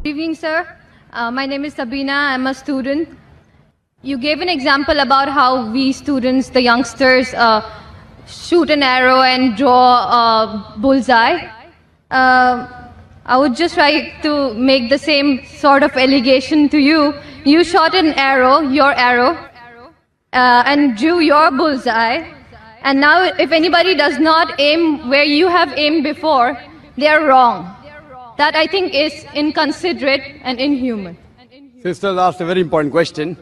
Good evening, sir. My name is Sabina. I'm a student. You gave an example about how we students, the youngsters, shoot an arrow and draw a bullseye. I would just like to make the same sort of allegation to you. You shot an arrow, your arrow, and drew your bullseye. And now if anybody does not aim where you have aimed before, they are wrong. That I think is inconsiderate and inhuman. Sisters asked a very important question.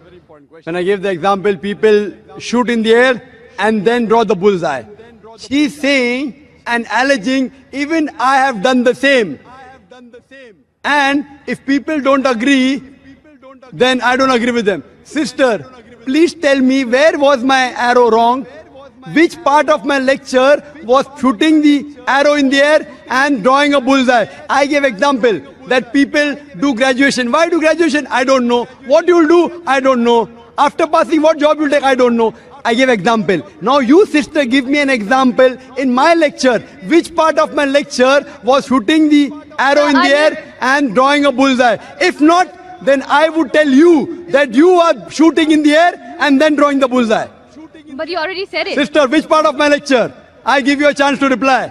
When I gave the example, people shoot in the air and then draw the bullseye. She's saying and alleging, even I have done the same. And if people don't agree, then I don't agree with them. Sister, please tell me, where was my arrow wrong? Which part of my lecture was shooting the arrow in the air and drawing a bullseye? I gave example that people do graduation. Why do graduation? I don't know. What you will do? I don't know. After passing, what job you will take? I don't know. I gave example. Now you, sister, give me an example in my lecture. Which part of my lecture was shooting the arrow in the air and drawing a bullseye? If not, then I would tell you that you are shooting in the air and then drawing the bullseye. But you already said it. Sister, which part of my lecture? I give you a chance to reply.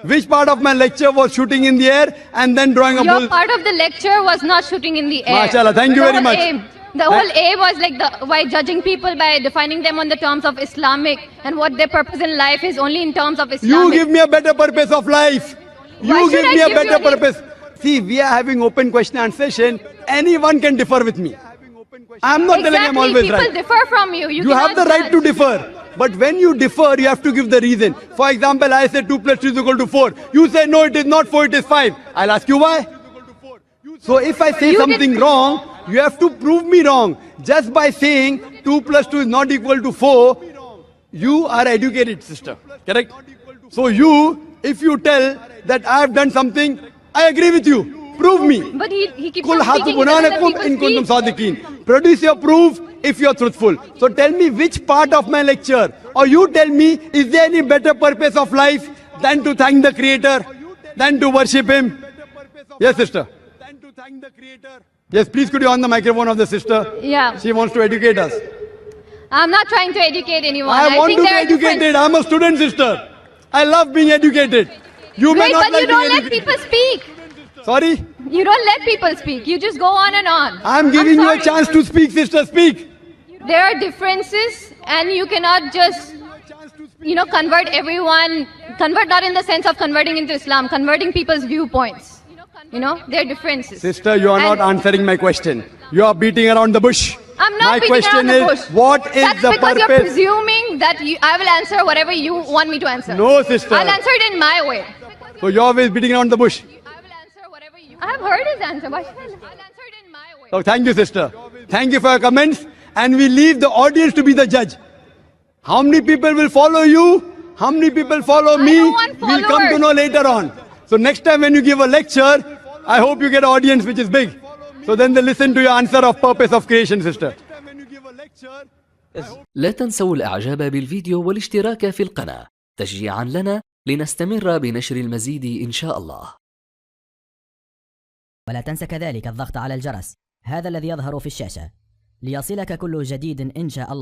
Which part of my lecture was shooting in the air and then drawing a bullseye? Your part of the lecture was not shooting in the air. MashaAllah, thank you very much. The whole aim was like by judging people by defining them on the terms of Islamic and what their purpose in life is only in terms of Islamic. You give me a better purpose of life. You give me a better purpose. See, we are having open question and session. Anyone can differ with me. I'm not telling I'm always right. People differ from you. You have the right to differ. But when you differ, you have to give the reason. For example, I say 2 plus 2 is equal to 4. You say, no, it is not 4, it is 5. I'll ask you why. So if I say something wrong, you have to prove me wrong. Just by saying 2 plus 2 is not equal to 4, you are educated, sister. Correct? So you, if you tell that I have done something, I agree with you. Prove me. But he keeps on speaking. He doesn't let people speak. Produce your proof if you are truthful. So tell me which part of my lecture, or you tell me, is there any better purpose of life than to thank the Creator, than to worship Him? Yes, sister. Yes, please could you on the microphone of the sister? Yeah. She wants to educate us. I'm not trying to educate anyone. I want to be educated. I'm a student, sister. I love being educated. You may not but you like don't being let people speak. Sorry? You don't let people speak. You just go on and on. I'm giving you a chance to speak, sister. Speak. There are differences and you cannot just, convert everyone. Convert not in the sense of converting into Islam. Converting people's viewpoints. There are differences. Sister, you are not answering my question. You are beating around the bush. I'm not beating around the bush. What is That's the because purpose? you're presuming that I will answer whatever you want me to answer. No, sister. I'll answer it in my way. So you're always beating around the bush. I have heard his answer. Why should I'll answer it in my way. So thank you, sister. Thank you for your comments. And we leave the audience to be the judge. How many people will follow you? How many people follow me? We'll come to know later on. So next time when you give a lecture, I hope you get an audience which is big. So then they listen to your answer of purpose of creation, sister. لا تنسوا الإعجاب بالفيديو والاشتراك في القناة تشجيعا لنا لنستمر بنشر المزيد إن شاء الله. ولا تنسى كذلك الضغط على الجرس هذا الذي يظهر في الشاشة ليصلك كل جديد إن شاء الله.